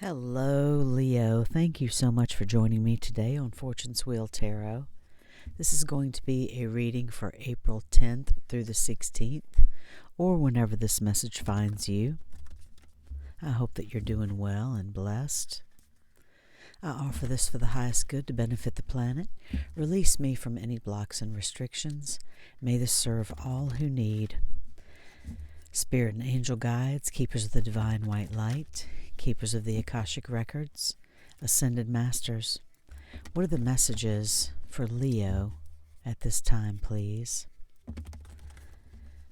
Hello, Leo. Thank you so much for joining me today on Fortune's Wheel Tarot. This is going to be a reading for April 10th through the 16th, or whenever this message finds you. I hope that you're doing well and blessed. I offer this for the highest good to benefit the planet. Release me from any blocks and restrictions. May this serve all who need. Spirit and angel guides, keepers of the divine white light, keepers of the Akashic records, ascended masters. What are the messages for Leo at this time, please?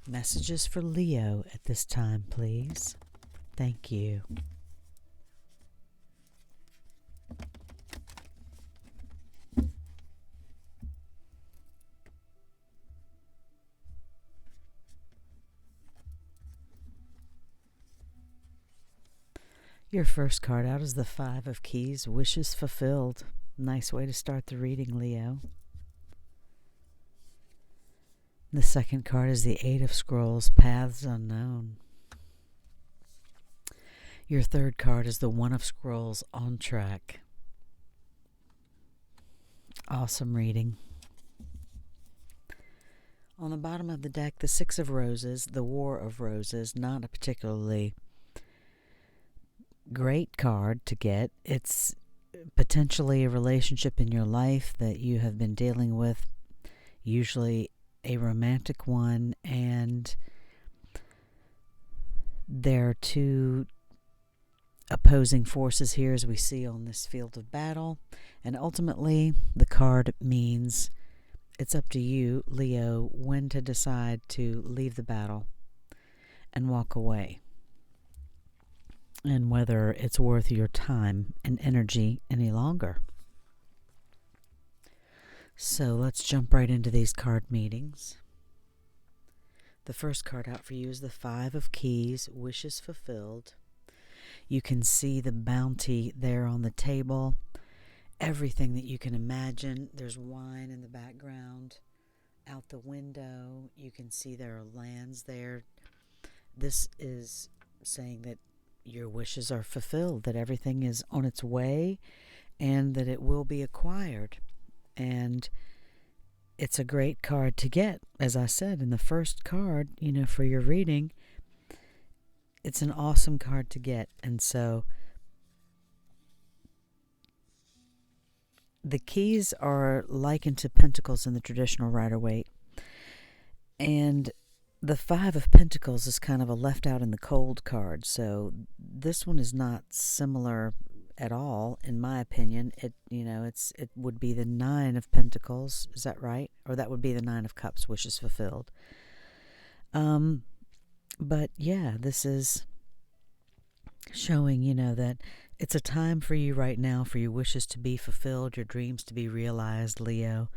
Messages for Leo at this time, please. Thank you. Your first card out is the Five of Keys, Wishes Fulfilled. Nice way to start the reading, Leo. The second card is the Eight of Scrolls, Paths Unknown. Your third card is the One of Scrolls, On Track. Awesome reading. On the bottom of the deck, the Six of Roses, the War of Roses, not a particularly great card to get. It's potentially a relationship in your life that you have been dealing with, usually a romantic one, and there are two opposing forces here as we see on this field of battle, and ultimately the card means it's up to you, Leo, when to decide to leave the battle and walk away, and whether it's worth your time and energy any longer. So let's jump right into these card meetings. The first card out for you is the Five of Keys, Wishes Fulfilled. You can see the bounty there on the table, everything that you can imagine. There's wine in the background. Out the window, you can see there are lands there. This is saying that your wishes are fulfilled, that everything is on its way, and that it will be acquired. And it's a great card to get. As I said in the first card, for your reading, it's an awesome card to get. And so the keys are likened to pentacles in the traditional Rider-Waite. And the Five of Pentacles is kind of a left out in the cold card, so this one is not similar at all, in my opinion. It would be the Nine of Pentacles, is that right? Or that would be the Nine of Cups, Wishes Fulfilled. But yeah, this is showing, that it's a time for you right now for your wishes to be fulfilled, your dreams to be realized, Leo.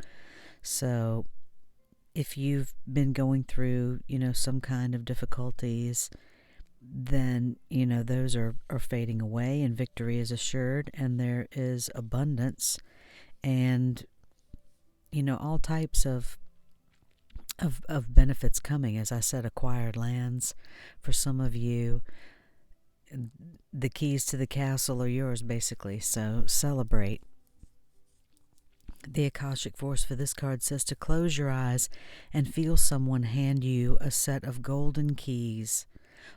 So if you've been going through, some kind of difficulties, then, those are fading away and victory is assured, and there is abundance and, all types of benefits coming. As I said, acquired lands for some of you. The keys to the castle are yours, basically, so celebrate. The Akashic Force for this card says to close your eyes and feel someone hand you a set of golden keys.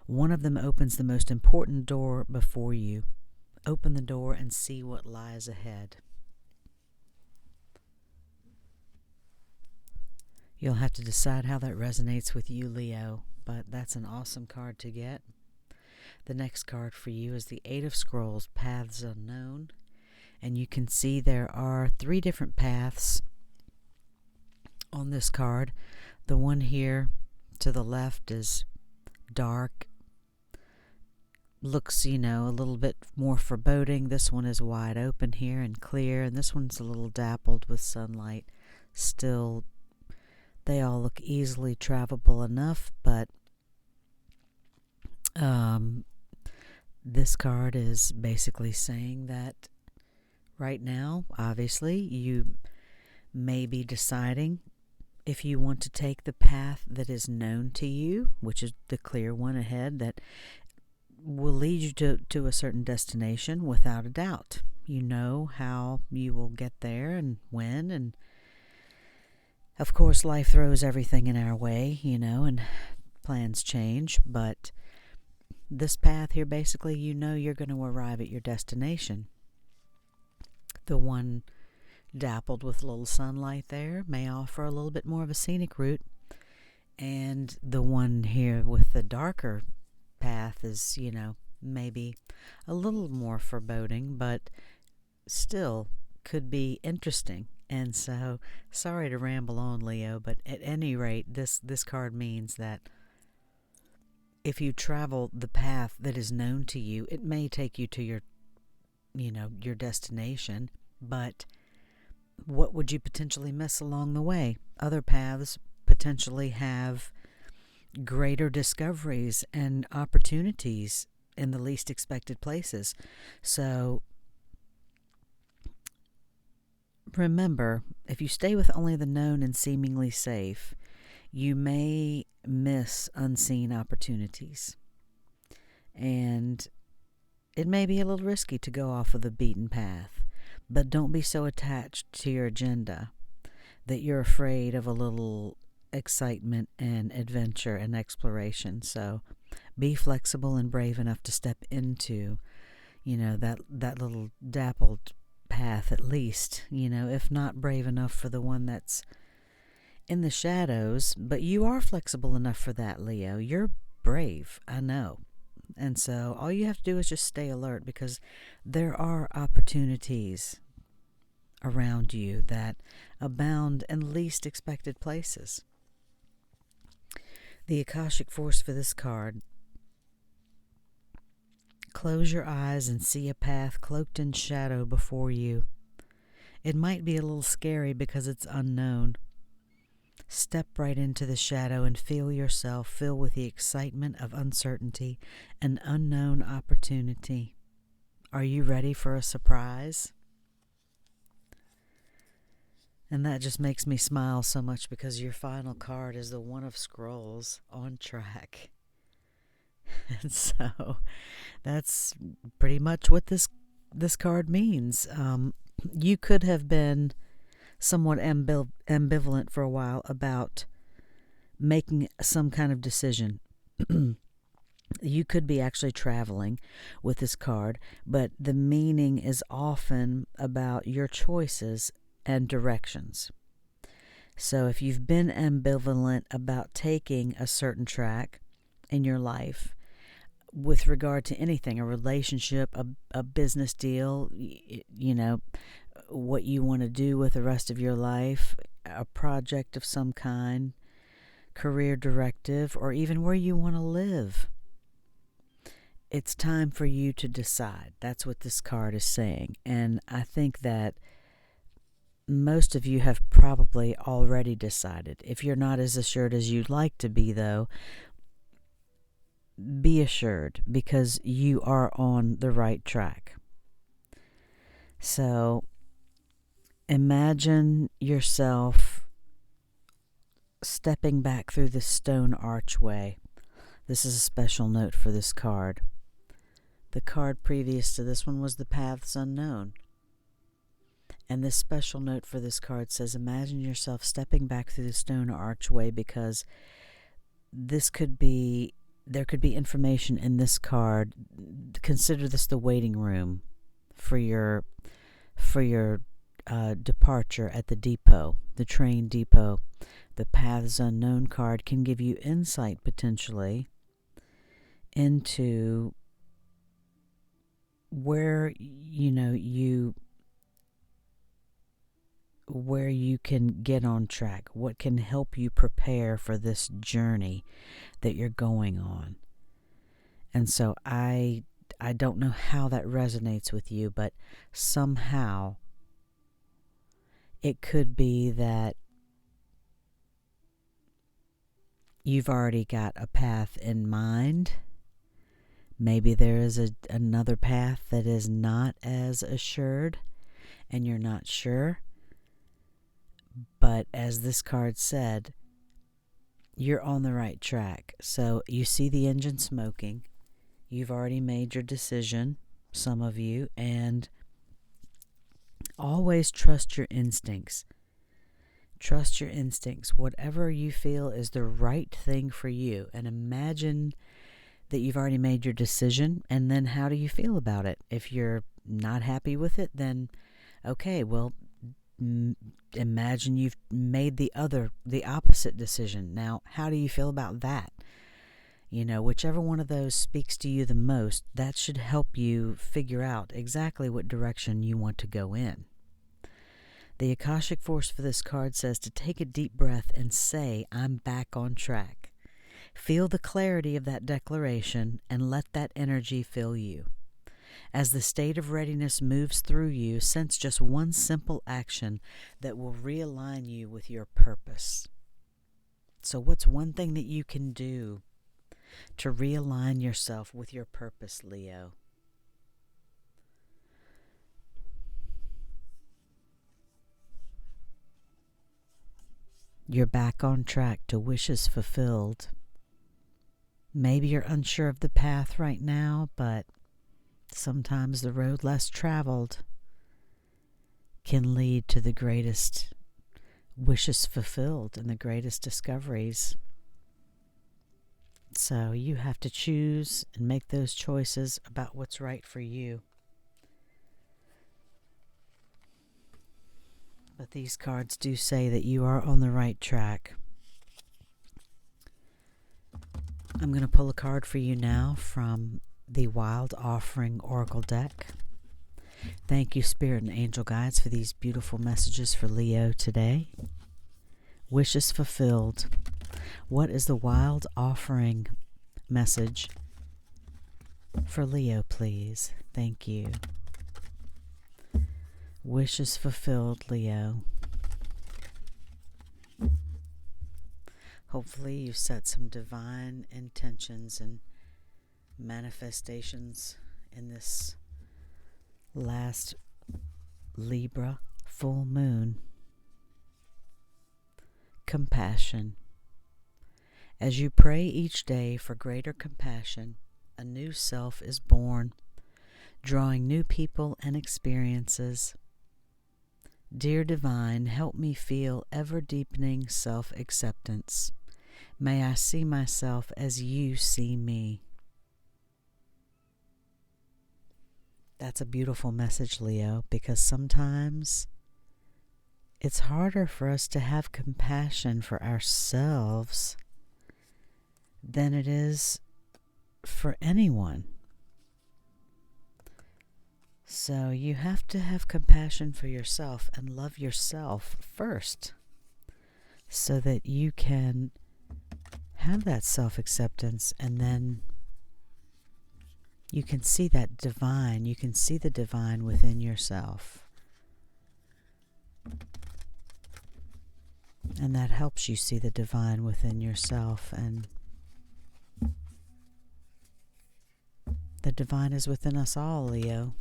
One of them opens the most important door before you. Open the door and see what lies ahead. You'll have to decide how that resonates with you, Leo, but that's an awesome card to get. The next card for you is the Eight of Scrolls, Paths Unknown. And you can see there are three different paths on this card. The one here to the left is dark, looks, a little bit more foreboding. This one is wide open here and clear, and this one's a little dappled with sunlight. Still, they all look easily travelable enough, but this card is basically saying that right now, obviously, you may be deciding if you want to take the path that is known to you, which is the clear one ahead that will lead you to a certain destination without a doubt. You know how you will get there and when, and of course life throws everything in our way, and plans change, but this path here, basically, you're going to arrive at your destination. The one dappled with a little sunlight there may offer a little bit more of a scenic route, and the one here with the darker path is, maybe a little more foreboding, but still could be interesting. And so, sorry to ramble on, Leo, but at any rate, this card means that if you travel the path that is known to you, it may take you to your destination, but what would you potentially miss along the way? Other paths potentially have greater discoveries and opportunities in the least expected places. So remember, if you stay with only the known and seemingly safe, you may miss unseen opportunities. And it may be a little risky to go off of the beaten path, but don't be so attached to your agenda that you're afraid of a little excitement and adventure and exploration. So be flexible and brave enough to step into, that little dappled path at least, if not brave enough for the one that's in the shadows, but you are flexible enough for that, Leo. You're brave, I know. And so all you have to do is just stay alert, because there are opportunities around you that abound in least expected places. The Akashic force for this card: close your eyes and see a path cloaked in shadow before you. It might be a little scary because it's unknown. Step right into the shadow and feel yourself fill with the excitement of uncertainty and unknown opportunity. Are you ready for a surprise? And that just makes me smile so much, because your final card is the One of Scrolls, on track. And so that's pretty much what this card means. You could have been somewhat ambivalent for a while about making some kind of decision. You could be actually traveling with this card, but the meaning is often about your choices and directions. So if you've been ambivalent about taking a certain track in your life with regard to anything, a relationship, a business deal, what you want to do with the rest of your life, a project of some kind, career directive, or even where you want to live, it's time for you to decide. That's what this card is saying. And I think that most of you have probably already decided. If you're not as assured as you'd like to be, though, be assured, because you are on the right track. So imagine yourself stepping back through the stone archway. This is a special note for this card. The card previous to this one was the Paths Unknown. And this special note for this card says, imagine yourself stepping back through the stone archway, because there could be information in this card. Consider this the waiting room for your departure at the depot, the train depot. The Paths Unknown card can give you insight potentially into where you can get on track, what can help you prepare for this journey that you're going on. And so I don't know how that resonates with you, but somehow it could be that you've already got a path in mind. Maybe there is another path that is not as assured and you're not sure. But as this card said, you're on the right track. So you see the engine smoking. You've already made your decision, some of you, and always trust your instincts. Trust your instincts. Whatever you feel is the right thing for you. And imagine that you've already made your decision, and then how do you feel about it? If you're not happy with it, then okay, well, imagine you've made the opposite decision. Now, how do you feel about that? Whichever one of those speaks to you the most, that should help you figure out exactly what direction you want to go in. The Akashic Force for this card says to take a deep breath and say, I'm back on track. Feel the clarity of that declaration and let that energy fill you. As the state of readiness moves through you, sense just one simple action that will realign you with your purpose. So what's one thing that you can do to realign yourself with your purpose, Leo? You're back on track to wishes fulfilled. Maybe you're unsure of the path right now, but sometimes the road less traveled can lead to the greatest wishes fulfilled and the greatest discoveries. So you have to choose and make those choices about what's right for you. But these cards do say that you are on the right track. I'm going to pull a card for you now from the Wild Offering Oracle deck. Thank you, Spirit and Angel Guides, for these beautiful messages for Leo today. Wishes fulfilled. What is the Wild Offering message for Leo, please? Thank you. Wishes fulfilled, Leo. Hopefully you set some divine intentions and manifestations in this last Libra full moon. Compassion. As you pray each day for greater compassion, a new self is born, drawing new people and experiences. Dear Divine, help me feel ever-deepening self-acceptance. May I see myself as you see me. That's a beautiful message, Leo, because sometimes it's harder for us to have compassion for ourselves than it is for anyone. So you have to have compassion for yourself and love yourself first so that you can have that self-acceptance, and then you can see that divine, you can see the divine within yourself. And that helps you see the divine within yourself, and the divine is within us all, Leo.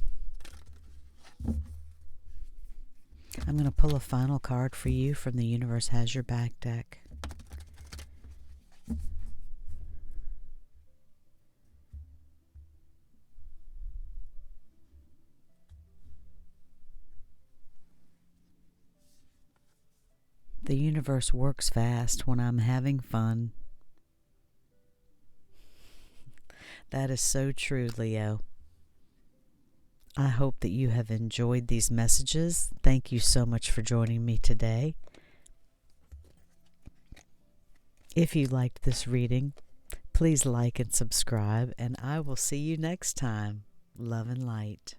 I'm going to pull a final card for you from the Universe Has Your Back deck. The universe works fast when I'm having fun. That is so true, Leo. I hope that you have enjoyed these messages. Thank you so much for joining me today. If you liked this reading, please like and subscribe, and I will see you next time. Love and light.